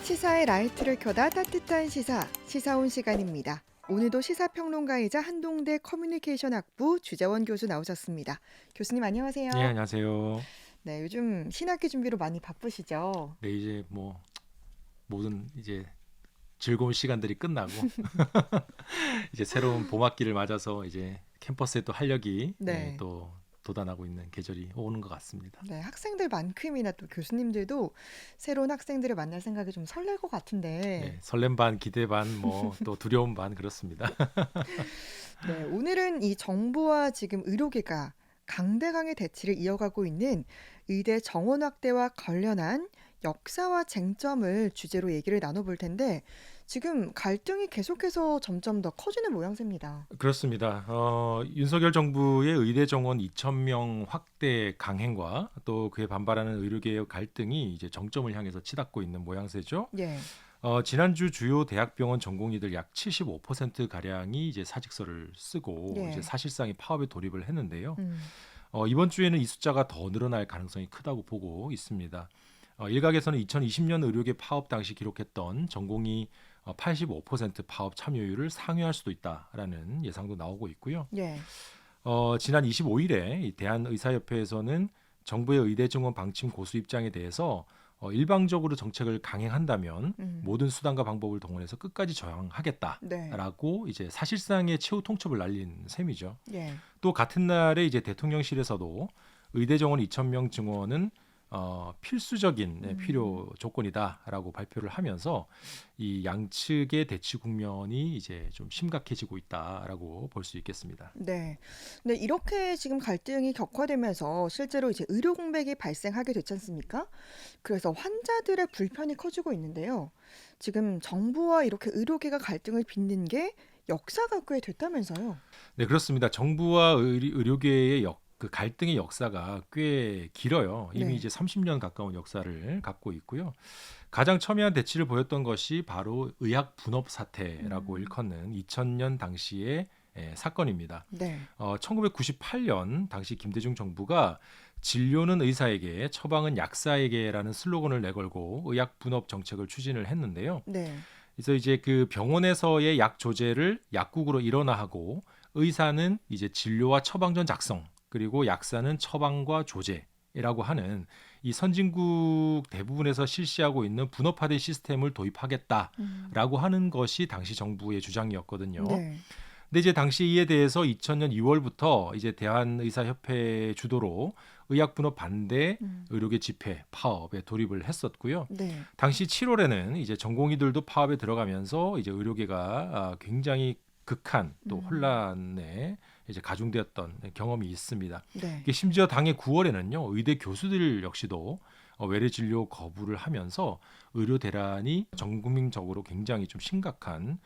시사의 라이트를 켜다 따뜻한 시사, 시사온 시간입니다. 오늘도 시사평론가이자 한동대 커뮤니케이션 학부 주재원 교수 나오셨습니다. 교수님 안녕하세요. 네, 안녕하세요. 네, 요즘 신학기 준비로 많이 바쁘시죠? 네, 이제 뭐 모든 이제 즐거운 시간들이 끝나고 이제 새로운 봄학기를 맞아서 이제 캠퍼스에 또 활력이 네. 또 돋아나고 있는 계절이 오는 것 같습니다. 네, 학생들만큼이나 또 교수님들도 새로운 학생들을 만날 생각이 좀 설렐 것 같은데, 네, 설렘 반, 기대 반, 뭐 또 두려움 반 그렇습니다. 네, 오늘은 이 정부와 지금 의료계가 강대강의 대치를 이어가고 있는 의대 정원 확대와 관련한 역사와 쟁점을 주제로 얘기를 나눠볼 텐데, 지금 갈등이 계속해서 점점 더 커지는 모양새입니다. 그렇습니다. 윤석열 정부의 의대 정원 2,000명 확대 강행과 또 그에 반발하는 의료계의 갈등이 이제 정점을 향해서 치닫고 있는 모양새죠. 예, 지난주 주요 대학병원 전공의들 약 75% 가량이 이제 사직서를 쓰고 이제 예, 사실상의 파업에 돌입을 했는데요. 음, 이번 주에는 이 숫자가 더 늘어날 가능성이 크다고 보고 있습니다. 일각에서는 2020년 의료계 파업 당시 기록했던 전공의 85% 파업 참여율을 상회할 수도 있다라는 예상도 나오고 있고요. 예, 지난 25일에 대한의사협회에서는 정부의 의대 정원 방침 고수 입장에 대해서 일방적으로 정책을 강행한다면 음, 모든 수단과 방법을 동원해서 끝까지 네, 저항하겠다라고 이제 사실상의 최후 통첩을 날린 셈이죠. 예, 또 같은 날에 이제 대통령실에서도 의대 정원 2,000명 증원은 필수적인 필요 조건이다라고 발표를 하면서 이 양측의 대치 국면이 이제 좀 심각해지고 있다라고 볼 수 있겠습니다. 네. 근데 이렇게 지금 갈등이 격화되면서 실제로 이제 의료 공백이 발생하게 됐지 않습니까? 그래서 환자들의 불편이 커지고 있는데요. 지금 정부와 이렇게 의료계가 갈등을 빚는 게 역사가 꽤 됐다면서요. 네, 그렇습니다. 정부와 의료계의 그 갈등의 역사가 꽤 길어요. 이미 네. 이제 30년 가까운 역사를 갖고 있고요. 가장 첨예한 대치를 보였던 것이 바로 의학 분업 사태라고 음, 일컫는 2000년 당시의 사건입니다. 네. 1998년 당시 김대중 정부가 진료는 의사에게, 처방은 약사에게라는 슬로건을 내걸고 의학 분업 정책을 추진을 했는데요. 네. 그래서 이제 그 병원에서의 약 조제를 약국으로 일원화하고 의사는 이제 진료와 처방전 작성, 그리고 약사는 처방과 조제라고 하는 이 선진국 대부분에서 실시하고 있는 분업화된 시스템을 음, 도입하겠다라고 하는 것이 당시 정부의 주장이었거든요. 네. 근데 이제 당시 이에 대해서 2000년 2월부터 이제 대한의사협회 주도로 의약분업 반대 음, 의료계 집회 파업에 돌입을 했었고요. 네. 당시 7월에는 이제 전공의들도 파업에 들어가면서 이제 의료계가 굉장히 극한 또 음, 혼란에 이제 가중되었던 경험이 있습니다. 네. 이게 심지어 당해 9월에는요 의대 교수들 역시도 외래 진료 거부를 하면서 의료 대란이 전 국민적으로 굉장히 좀 심각한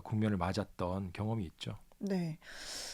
국면을 맞았던 경험이 있죠. 네.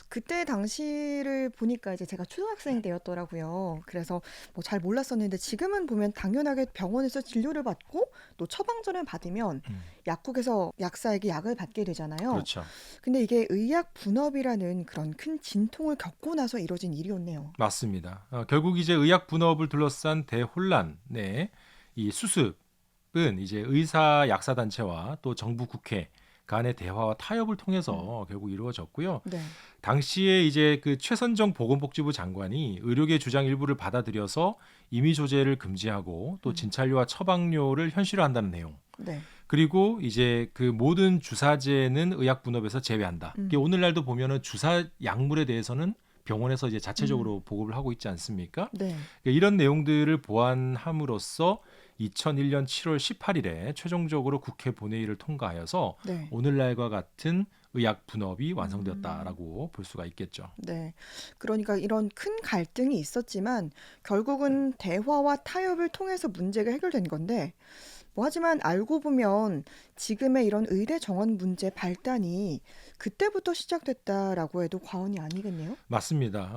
그때 당시를 보니까 이제 제가 초등학생 때였더라고요. 그래서 뭐 잘 몰랐었는데 지금은 보면 당연하게 병원에서 진료를 받고 또 처방전을 받으면 음, 약국에서 약사에게 약을 받게 되잖아요. 그렇죠. 근데 이게 의약 분업이라는 그런 큰 진통을 겪고 나서 이뤄진 일이었네요. 맞습니다. 결국 이제 의약 분업을 둘러싼 대혼란의 이 수습은 이제 의사 약사 단체와 또 정부 국회 간의 대화와 타협을 음, 통해서 결국 이루어졌고요. 네. 당시에 이제 그 최선정 보건복지부 장관이 의료계 주장 일부를 받아들여서 임의 조제를 금지하고 또 음, 진찰료와 처방료를 현실화한다는 내용. 네. 그리고 이제 그 모든 주사제는 의약 분업에서 제외한다. 이게 음, 오늘날도 보면은 주사 약물에 대해서는 병원에서 이제 음, 자체적으로 보급을 하고 있지 않습니까? 네. 그러니까 이런 내용들을 보완함으로써 2001년 7월 18일에 최종적으로 국회 본회의를 통과하여서 네. 오늘날과 같은 의약 분업이 음, 완성되었다라고 볼 수가 있겠죠. 네. 그러니까 이런 큰 갈등이 있었지만 결국은 대화와 타협을 통해서 문제가 해결된 건데 뭐 하지만 알고 보면 지금의 이런 의대 정원 문제 발단이 그때부터 시작됐다라고 해도 과언이 아니겠네요. 맞습니다.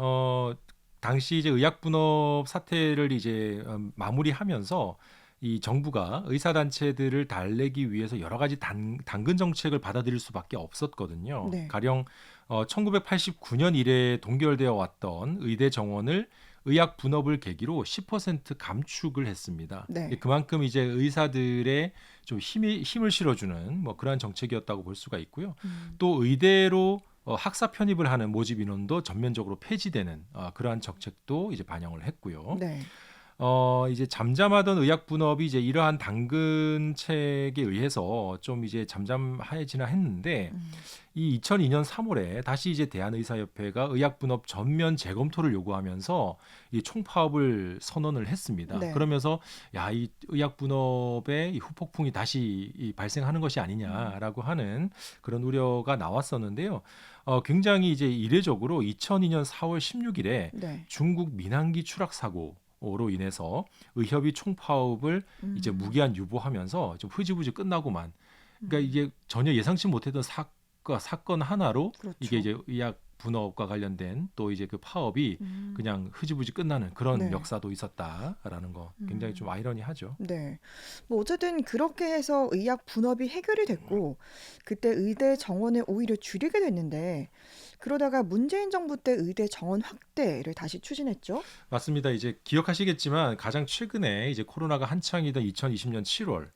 당시 이제 의약 분업 사태를 이제 마무리하면서 이 정부가 의사 단체들을 달래기 위해서 여러 가지 당근 정책을 받아들일 수밖에 없었거든요. 네. 가령 1989년 이래 동결되어 왔던 의대 정원을 의학 분업을 계기로 10% 감축을 했습니다. 네. 그만큼 이제 의사들의 좀 힘을 실어주는 뭐 그러한 정책이었다고 볼 수가 있고요. 또 의대로 학사 편입을 하는 모집 인원도 전면적으로 폐지되는 그러한 정책도 이제 반영을 했고요. 네. 이제 잠잠하던 의학 분업이 이제 이러한 당근책에 의해서 좀 이제 잠잠해지나 했는데 이 2002년 3월에 다시 이제 대한의사협회가 의학 분업 전면 재검토를 요구하면서 이 총파업을 선언을 했습니다. 네. 그러면서 야, 이 의학 분업의 이 후폭풍이 다시 발생하는 것이 아니냐라고 하는 그런 우려가 나왔었는데요. 굉장히 이제 이례적으로 2002년 4월 16일에 네. 중국 민항기 추락 사고로 인해서 의협이 총파업을 이제 무기한 유보하면서 좀 흐지부지 끝나고만, 그러니까 이게 전혀 예상치 못했던 사건 하나로 그렇죠. 이게 이제 의학 분업과 관련된 또 이제 그 파업이 그냥 흐지부지 끝나는 그런 네. 역사도 있었다라는 거 굉장히 좀 아이러니하죠. 네. 뭐 어쨌든 그렇게 해서 의학 분업이 해결이 됐고 그때 의대 정원을 오히려 줄이게 됐는데 그러다가 문재인 정부 때 의대 정원 확대를 다시 추진했죠. 맞습니다. 이제 기억하시겠지만 가장 최근에 이제 코로나가 한창이던 2020년 7월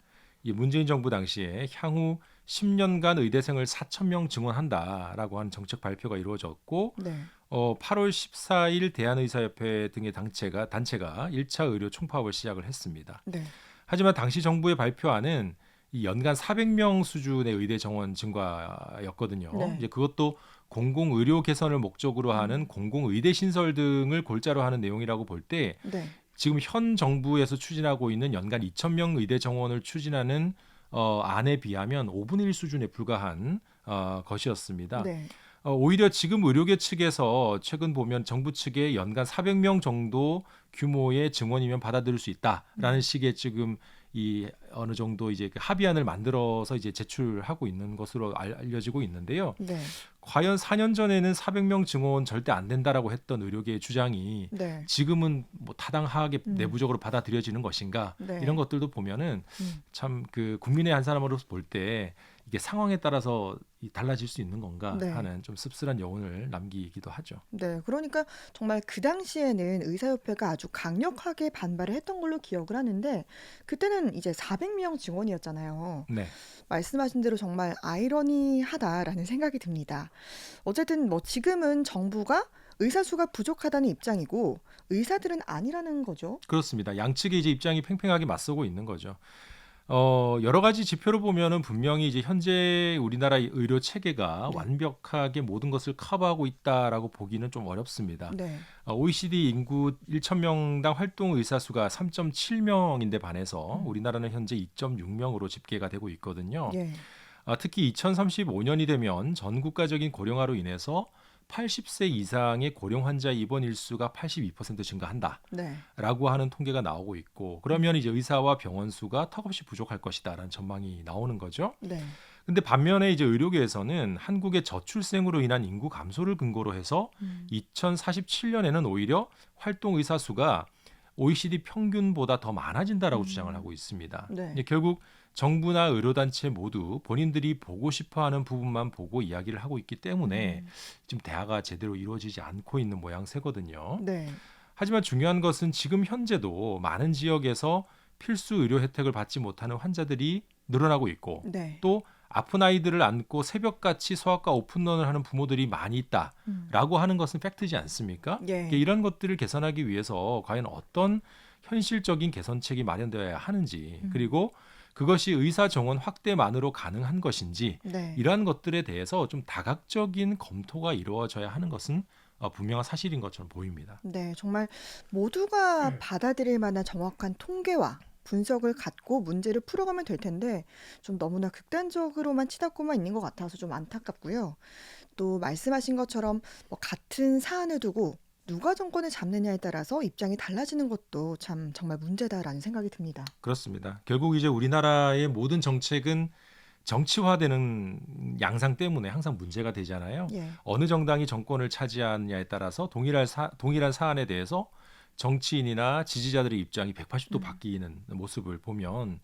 이 문재인 정부 당시에 향후 10년간 의대생을 4천 명 증원한다라고 하는 정책 발표가 이루어졌고 네. 8월 14일 대한의사협회 등의 단체가 1차 의료 총파업을 시작을 했습니다. 네. 하지만 당시 정부의 발표안은 이 연간 400명 수준의 의대 정원 증가였거든요. 네. 이제 그것도 공공 의료 개선을 목적으로 하는 공공 의대 신설 등을 골자로 하는 내용이라고 볼 때 네. 지금 현 정부에서 추진하고 있는 연간 2,000명 의대 정원을 추진하는 안에 비하면 5분의 1 수준에 불과한 것이었습니다. 네. 오히려 지금 의료계 측에서 최근 보면 정부 측에 연간 400명 정도 규모의 증원이면 받아들일 수 있다라는 식의 지금 이 어느 정도 이제 그 합의안을 만들어서 이제 제출하고 있는 것으로 알려지고 있는데요. 네. 과연 4년 전에는 400명 증원 절대 안 된다라고 했던 의료계의 주장이 네. 지금은 뭐 타당하게 내부적으로 받아들여지는 것인가 네. 이런 것들도 보면은 참 그 국민의 한 사람으로서 볼 때 이게 상황에 따라서 달라질 수 있는 건가 네. 하는 좀 씁쓸한 여운을 남기기도 하죠. 네. 그러니까 정말 그 당시에는 의사협회가 아주 강력하게 반발을 했던 걸로 기억을 하는데 그때는 이제 400명 증원이었잖아요. 네. 말씀하신 대로 정말 아이러니하다라는 생각이 듭니다. 어쨌든 뭐 지금은 정부가 의사 수가 부족하다는 입장이고 의사들은 아니라는 거죠. 그렇습니다. 양측의 이제 입장이 팽팽하게 맞서고 있는 거죠. 여러 가지 지표로 보면은 분명히 이제 현재 우리나라 의료 체계가 네. 완벽하게 모든 것을 커버하고 있다라고 보기는 좀 어렵습니다. 네. OECD 인구 1,000명당 활동 의사 수가 3.7명인데 반해서 우리나라는 현재 2.6명으로 집계가 되고 있거든요. 예. 특히 2035년이 되면 전 국가적인 고령화로 인해서 80세 이상의 고령 환자 입원 일수가 82% 증가한다라고 네. 하는 통계가 나오고 있고 그러면 이제 의사와 병원 수가 턱없이 부족할 것이다라는 전망이 나오는 거죠. 네. 근데 반면에 이제 의료계에서는 한국의 저출생으로 인한 인구 감소를 근거로 해서 2047년에는 오히려 활동 의사 수가 OECD 평균보다 더 많아진다라고 주장을 하고 있습니다. 네. 이제 결국 정부나 의료단체 모두 본인들이 보고 싶어하는 부분만 보고 이야기를 하고 있기 때문에 지금 대화가 제대로 이루어지지 않고 있는 모양새거든요. 네. 하지만 중요한 것은 지금 현재도 많은 지역에서 필수 의료 혜택을 받지 못하는 환자들이 늘어나고 있고 네. 또 아픈 아이들을 안고 새벽같이 소아과 오픈런을 하는 부모들이 많이 있다라고 하는 것은 팩트지 않습니까? 예. 이런 것들을 개선하기 위해서 과연 어떤 현실적인 개선책이 마련되어야 하는지 그리고 그것이 의사 정원 확대만으로 가능한 것인지 네. 이러한 것들에 대해서 좀 다각적인 검토가 이루어져야 하는 것은 분명한 사실인 것처럼 보입니다. 네. 정말 모두가 받아들일 만한 정확한 통계와 분석을 갖고 문제를 풀어가면 될 텐데 좀 너무나 극단적으로만 치닫고만 있는 것 같아서 좀 안타깝고요. 또 말씀하신 것처럼 뭐 같은 사안을 두고 누가 정권을 잡느냐에 따라서 입장이 달라지는 것도 참 정말 문제다라는 생각이 듭니다. 그렇습니다. 결국 이제 우리나라의 모든 정책은 정치화되는 양상 때문에 항상 문제가 되잖아요. 예. 어느 정당이 정권을 차지하느냐에 따라서 동일한 사안에 대해서 정치인이나 지지자들의 입장이 180도 바뀌는 모습을 보면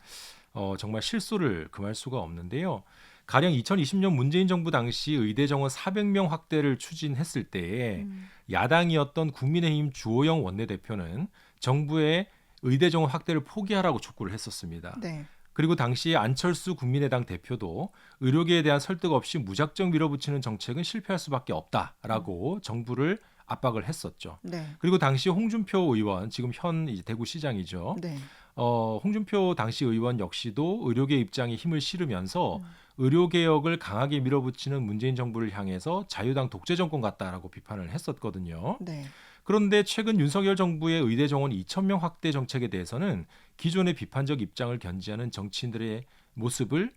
정말 실소를 금할 수가 없는데요. 가령 2020년 문재인 정부 당시 의대 정원 400명 확대를 추진했을 때에 음. 야당이었던 국민의힘 주호영 원내대표는 정부의 의대 정원 확대를 포기하라고 촉구를 했었습니다. 네. 그리고 당시 안철수 국민의당 대표도 의료계에 대한 설득 없이 무작정 밀어붙이는 정책은 실패할 수밖에 없다라고 정부를 압박을 했었죠. 네. 그리고 당시 홍준표 의원, 지금 현 이제 대구시장이죠. 네. 홍준표 당시 의원 역시도 의료계 입장에 힘을 실으면서 음. 의료개혁을 강하게 밀어붙이는 문재인 정부를 향해서 자유당 독재 정권 같다라고 비판을 했었거든요. 네. 그런데 최근 윤석열 정부의 의대 정원 2,000명 확대 정책에 대해서는 기존의 비판적 입장을 견지하는 정치인들의 모습을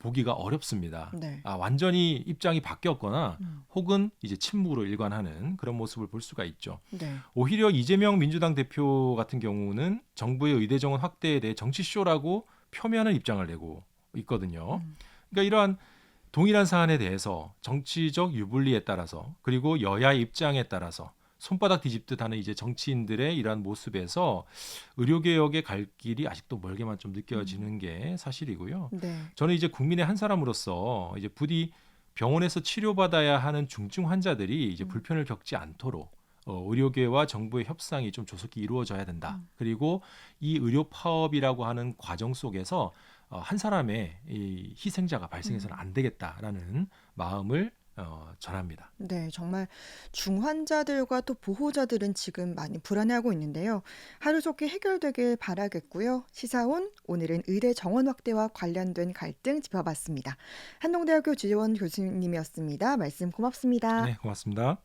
보기가 어렵습니다. 네. 완전히 입장이 바뀌었거나 음. 혹은 이제 침묵으로 일관하는 그런 모습을 볼 수가 있죠. 네. 오히려 이재명 민주당 대표 같은 경우는 정부의 의대 정원 확대에 대해 정치쇼라고 표면한 입장을 내고 있거든요. 음. 그러니까 이러한 동일한 사안에 대해서 정치적 유불리에 따라서 그리고 여야의 입장에 따라서 손바닥 뒤집듯 하는 이제 정치인들의 이러한 모습에서 의료개혁의 갈 길이 아직도 멀게만 좀 느껴지는 게 사실이고요. 네. 저는 이제 국민의 한 사람으로서 이제 부디 병원에서 치료받아야 하는 중증 환자들이 이제 불편을 겪지 않도록 의료계와 정부의 협상이 좀 조속히 이루어져야 된다. 그리고 이 의료 파업이라고 하는 과정 속에서 한 사람의 이 희생자가 발생해서는 안 되겠다라는 마음을 전합니다. 네, 정말 중환자들과 또 보호자들은 지금 많이 불안해하고 있는데요. 하루속히 해결되길 바라겠고요. 시사온 오늘은 의대 정원 확대와 관련된 갈등 짚어봤습니다. 한동대학교 주재원 교수님이었습니다. 말씀 고맙습니다. 네, 고맙습니다.